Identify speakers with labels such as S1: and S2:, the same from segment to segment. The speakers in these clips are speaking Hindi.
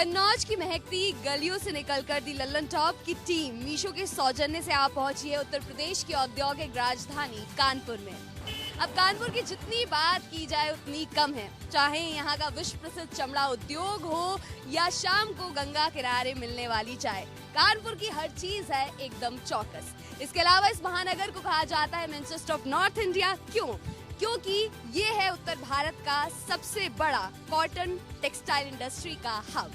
S1: कन्नौज की महकती गलियों से निकलकर दी लल्लन टॉप की टीम मीशो के सौजन्य से आ पहुंची है उत्तर प्रदेश की औद्योगिक राजधानी कानपुर में। अब कानपुर की जितनी बात की जाए उतनी कम है, चाहे यहाँ का विश्व प्रसिद्ध चमड़ा उद्योग हो या शाम को गंगा किनारे मिलने वाली चाय, कानपुर की हर चीज है एकदम चौकस। इसके अलावा इस महानगर को कहा जाता है मैनचेस्टर ऑफ नॉर्थ इंडिया। क्योंकि ये है उत्तर भारत का सबसे बड़ा कॉटन टेक्सटाइल इंडस्ट्री का हब।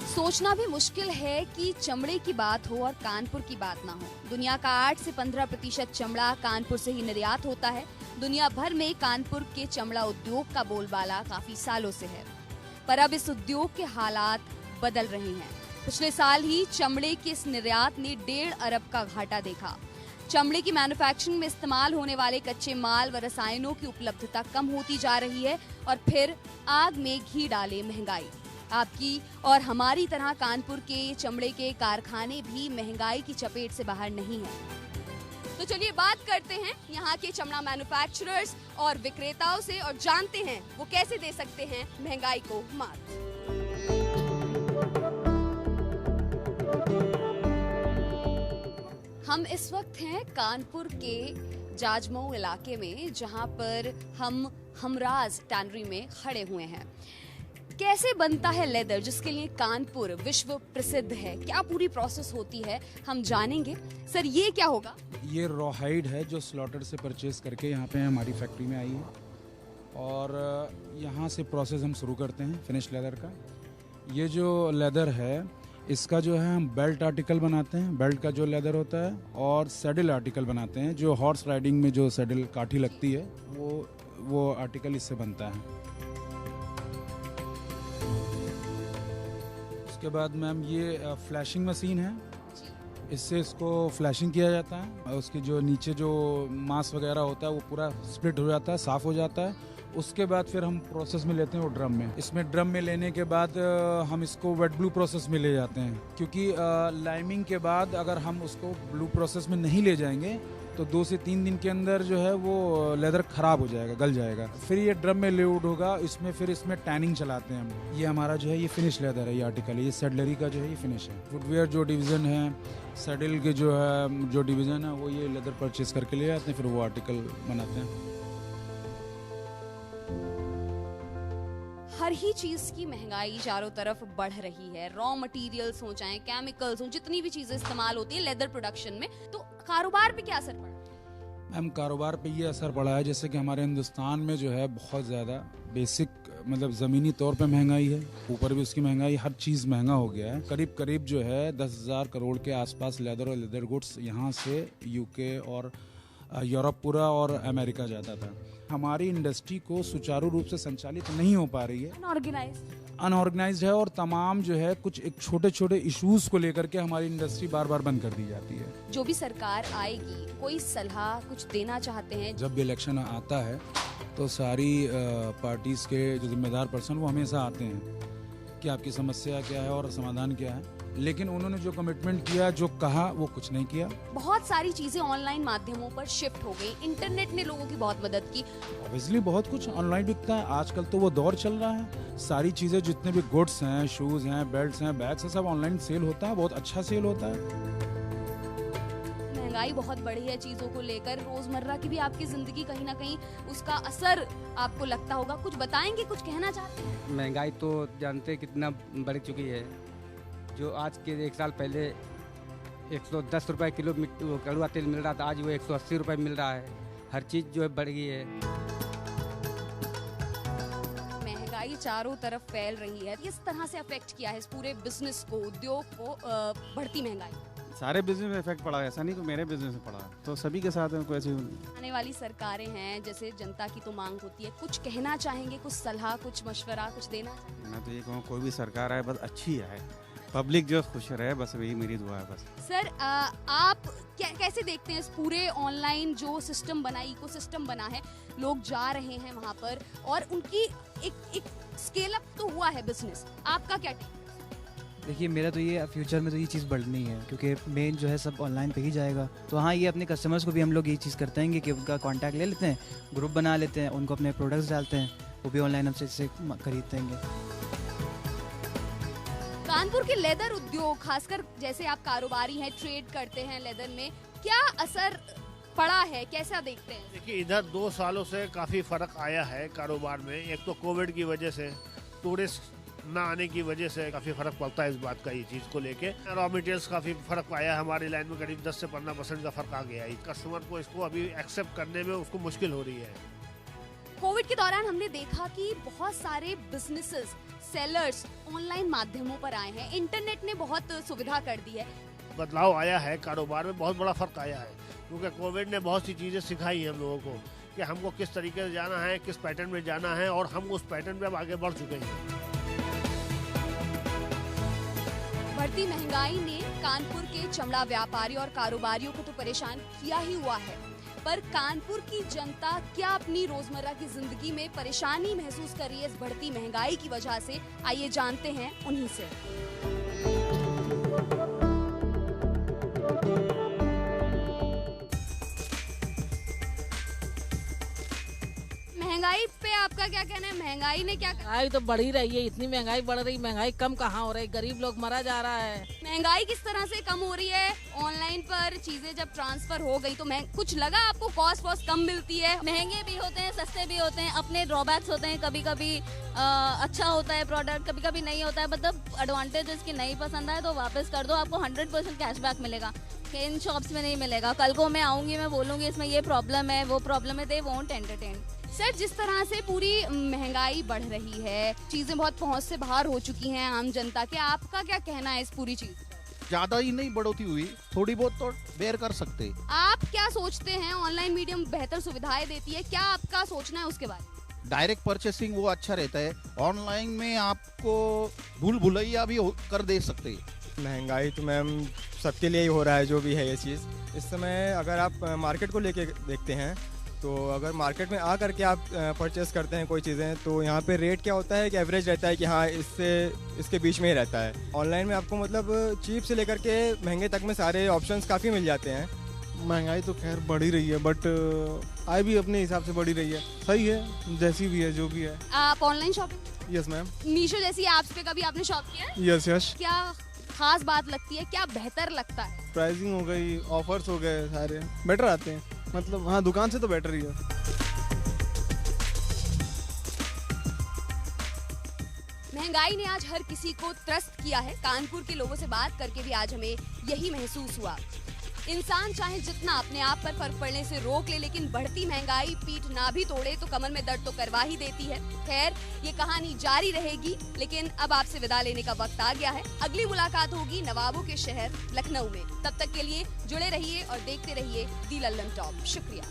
S1: सोचना भी मुश्किल है कि चमड़े की बात हो और कानपुर की बात ना हो। दुनिया का 8 से 15% चमड़ा कानपुर से ही निर्यात होता है। दुनिया भर में कानपुर के चमड़ा उद्योग का बोलबाला काफी सालों से है, पर अब इस उद्योग के हालात बदल रहे हैं। पिछले साल ही चमड़े के इस निर्यात ने 1.5 अरब का घाटा देखा। चमड़े की मैन्युफैक्चरिंग में इस्तेमाल होने वाले कच्चे माल व रसायनों की उपलब्धता कम होती जा रही है और फिर आग में घी डाले महंगाई। आपकी और हमारी तरह कानपुर के चमड़े के कारखाने भी महंगाई की चपेट से बाहर नहीं है। तो चलिए बात करते हैं यहाँ के चमड़ा मैन्युफैक्चरर्स और विक्रेताओं से और जानते हैं वो कैसे दे सकते हैं महंगाई को मात। हम इस वक्त हैं कानपुर के जाजमऊ इलाके में, जहां पर हम हमराज टैनरी में खड़े हुए हैं। कैसे बनता है लेदर जिसके लिए कानपुर विश्व प्रसिद्ध है, क्या पूरी प्रोसेस होती है, हम जानेंगे। सर ये क्या होगा?
S2: ये रॉ हाइड है जो स्लॉटर से परचेज करके यहाँ पे हमारी फैक्ट्री में आई है और यहाँ से प्रोसेस हम शुरू करते हैं फिनिश लेदर का। ये जो लेदर है इसका जो है हम बेल्ट आर्टिकल बनाते हैं, बेल्ट का जो लेदर होता है, और सैडल आर्टिकल बनाते हैं जो हॉर्स राइडिंग में जो सैडल काठी लगती है वो आर्टिकल इससे बनता है। उसके बाद मैम ये फ्लैशिंग मशीन है, इससे इसको फ्लैशिंग किया जाता है। उसके जो नीचे जो मांस वगैरह होता है वो पूरा स्प्लिट हो जाता है, साफ हो जाता है। उसके बाद फिर हम प्रोसेस में लेते हैं वो ड्रम में। इसमें ड्रम में लेने के बाद हम इसको वेट ब्लू प्रोसेस में ले जाते हैं, क्योंकि लाइमिंग के बाद अगर हम उसको ब्लू प्रोसेस में नहीं ले जाएंगे तो 2 से 3 दिन के अंदर जो है वो लेदर खराब हो जाएगा, गल जाएगा। फिर ये ड्रम में लोड होगा, इसमें टैनिंग चलाते हैं हम। ये हमारा जो है ये फिनिश लेदर है, ये आर्टिकल है, ये सैडलरी का जो है ये फिनिश है। फुटवेयर जो डिवीजन है, सैडल के जो डिवीजन है वो ये लेदर परचेज करके ले जाते हैं, फिर वो आर्टिकल बनाते हैं।
S1: हर ही चीज की महंगाई चारों तरफ बढ़ रही है। रॉ मटेरियल्स हो चाहे केमिकल्स हो, जितनी भी चीजें इस्तेमाल होती है लेदर प्रोडक्शन में, तो कारोबार पे क्या असर पड़ा?
S2: मैम कारोबार पे ये असर पड़ा है जैसे कि हमारे हिंदुस्तान में जो है बहुत ज़्यादा बेसिक मतलब ज़मीनी तौर पे महंगाई है, ऊपर भी उसकी महंगाई, हर चीज़ महंगा हो गया है। करीब जो है 10,000 करोड़ के आसपास लेदर और लेदर गुड्स यहाँ से यूके और यूरोप पूरा और अमेरिका जाता था। हमारी इंडस्ट्री को सुचारू रूप से संचालित नहीं हो पा रही है, अनऑर्गेनाइज्ड है, और तमाम जो है कुछ एक छोटे इश्यूज को लेकर के हमारी इंडस्ट्री बार बंद कर दी जाती है।
S1: जो भी सरकार आएगी कोई सलाह कुछ देना चाहते हैं?
S2: जब भी इलेक्शन आता है तो सारी पार्टीज के जो जिम्मेदार पर्सन वो हमेशा आते हैं कि आपकी समस्या क्या है और समाधान क्या है, लेकिन उन्होंने जो कमिटमेंट किया, जो कहा, वो कुछ नहीं किया।
S1: बहुत सारी चीजें ऑनलाइन माध्यमों पर शिफ्ट हो गई, इंटरनेट ने लोगों की बहुत मदद की।
S2: ऑब्वियसली बहुत कुछ ऑनलाइन बिकता है आजकल, तो वो दौर चल रहा है। सारी चीजें जितने भी गुड्स हैं, शूज हैं, बेल्ट्स हैं, बैग्स हैं, सब ऑनलाइन सेल होता है, बहुत अच्छा सेल होता है।
S1: महंगाई बहुत बढ़ी है चीजों को लेकर, रोजमर्रा की भी आपकी जिंदगी कहीं ना कहीं उसका असर आपको लगता होगा। कुछ बताएंगे, कुछ कहना चाहते हैं?
S3: महंगाई तो जानते हैं कितना बढ़ चुकी है। जो आज के 1 साल पहले 110 रुपए किलो कड़वा तेल मिल रहा था, आज वो 180 रुपए मिल रहा है। हर चीज़ जो है बढ़ गई है।
S1: महंगाई चारों तरफ फैल रही है, किस तरह से अफेक्ट किया है इस पूरे बिजनेस को, उद्योग को, बढ़ती महंगाई?
S4: सारे बिजनेस में इफेक्ट पड़ा है, ऐसा नहीं कि मेरे बिजनेस में पड़ा है, तो सभी के साथ में कोई ऐसी
S1: आने वाली सरकारें हैं, जैसे जनता की तो मांग होती है, कुछ कहना चाहेंगे, कुछ सलाह, कुछ मशवरा, कुछ देना?
S4: मैं तो ये कहूँ कोई भी सरकार आए बस अच्छी है, पब्लिक जो खुश रहे, बस वही मेरी दुआ है बस।
S1: सर आप कैसे देखते हैं इस पूरे ऑनलाइन जो सिस्टम बना, इकोसिस्टम बना है, लोग जा रहे हैं वहाँ पर और उनकी एक स्केल अप तो हुआ है बिजनेस, आपका क्या टेक?
S5: देखिए मेरा तो ये फ्यूचर में तो ये चीज़ बढ़नी है, क्योंकि मेन जो है सब ऑनलाइन पे ही जाएगा। तो हाँ, ये अपने कस्टमर्स को भी हम लोग ये चीज़ करते हैं कि उनका कांटेक्ट ले लेते हैं, ग्रुप बना लेते हैं, उनको अपने प्रोडक्ट्स डालते हैं, वो भी ऑनलाइन हमसे इससे खरीद देंगे।
S1: कानपुर के लेदर उद्योग, खासकर जैसे आप कारोबारी हैं, ट्रेड करते हैं लेदर में, क्या असर पड़ा है, कैसा देखते हैं?
S6: देखिए, इधर 2 सालों से काफ़ी फ़र्क आया है कारोबार में। एक तो कोविड की वजह से, टूरिस्ट ना आने की वजह से काफ़ी फ़र्क पड़ता है इस बात का, ये चीज़ को लेके। रॉ मटेरियल्स काफ़ी फ़र्क आया है, हमारी लाइन में करीब 10 से 15% का फ़र्क आ गया है। कस्टमर को इसको अभी एक्सेप्ट करने में उसको मुश्किल हो रही है।
S1: कोविड के दौरान हमने देखा कि बहुत सारे बिजनेसेस, सेलर्स ऑनलाइन माध्यमों पर आए हैं, इंटरनेट ने बहुत सुविधा कर दी है।
S6: बदलाव आया है कारोबार में, बहुत बड़ा फ़र्क आया है, क्योंकि कोविड ने बहुत सी चीज़ें सिखाई हैं हम लोगों को कि हमको किस तरीके से जाना है, किस पैटर्न में जाना है, और हम उस पैटर्न पे अब आगे बढ़ चुके हैं।
S1: बढ़ती महंगाई ने कानपुर के चमड़ा व्यापारी और कारोबारियों को तो परेशान किया ही हुआ है, पर कानपुर की जनता क्या अपनी रोजमर्रा की जिंदगी में परेशानी महसूस कर रही है इस बढ़ती महंगाई की वजह से? आइए जानते हैं उन्हीं से। महंगाई पे आपका क्या कहना है? महंगाई ने क्या कहा?
S7: महंगाई तो बढ़ ही रही है, इतनी महंगाई बढ़ रही, महंगाई कम कहाँ हो रही, गरीब लोग मरा जा रहा है।
S1: महंगाई किस तरह से कम हो रही है? ऑनलाइन पर चीजें जब ट्रांसफर हो गई तो कुछ लगा आपको कॉस्ट वॉस्ट कम मिलती है?
S8: महंगे भी होते हैं, सस्ते भी होते हैं, अपने ड्रॉबैक्स होते हैं। कभी कभी अच्छा होता है प्रोडक्ट, कभी कभी नहीं होता है। मतलब एडवांटेज इसकी नहीं पसंद आए तो वापस कर दो, आपको 100% कैशबैक मिलेगा। इन शॉप्स में नहीं मिलेगा। कल को मैं आऊंगी, मैं बोलूंगी इसमें ये प्रॉब्लम है, वो प्रॉब्लम है, दे वोंट एंटरटेन।
S1: सर, जिस तरह से पूरी महंगाई बढ़ रही है, चीजें बहुत पहुंच से बाहर हो चुकी हैं आम जनता के, आपका क्या कहना है इस पूरी चीज?
S9: ज्यादा ही नहीं बढ़ोतरी हुई, थोड़ी बहुत तो बेयर कर सकते।
S1: आप क्या सोचते हैं? ऑनलाइन मीडियम बेहतर सुविधाएं देती है, क्या आपका सोचना है उसके बारे में?
S9: डायरेक्ट परचेसिंग वो अच्छा रहता है, ऑनलाइन में आपको भूल भुलैया भी कर दे सकते।
S10: महंगाई तो मैम सबके लिए ही हो रहा है, जो भी है ये चीज़। इस समय अगर आप मार्केट को लेके देखते हैं तो अगर मार्केट में आ करके आप परचेस करते हैं कोई चीज़ें, तो यहाँ पे रेट क्या होता है कि एवरेज रहता है कि हाँ इसके बीच में ही रहता है। ऑनलाइन में आपको मतलब चीप से लेकर के महंगे तक में सारे ऑप्शंस काफ़ी मिल जाते हैं।
S11: महंगाई तो खैर बढ़ ही रही है, बट आय भी अपने हिसाब से बढ़ी रही है। सही है, जैसी भी है, जो भी है।
S1: आप online shopping?
S11: Yes ma'am.
S1: Meesho जैसी ऐप्स पे कभी आपने शॉप किया है?
S11: Yes yes.
S1: क्या खास बात लगती है, क्या बेहतर लगता है?
S11: प्राइसिंग हो गई, ऑफर्स हो गए, सारे बेटर आते हैं। मतलब हाँ, दुकान से तो बेटर ही है।
S1: महंगाई ने आज हर किसी को त्रस्त किया है। कानपुर के लोगों से बात करके भी आज हमें यही महसूस हुआ। इंसान चाहे जितना अपने आप पर फर्क पड़ने से रोक ले, लेकिन बढ़ती महंगाई पीठ ना भी तोड़े तो कमर में दर्द तो करवा ही देती है। खैर, ये कहानी जारी रहेगी, लेकिन अब आपसे विदा लेने का वक्त आ गया है। अगली मुलाकात होगी नवाबों के शहर लखनऊ में। तब तक के लिए जुड़े रहिए और देखते रहिए दी लल्लन टॉप। शुक्रिया।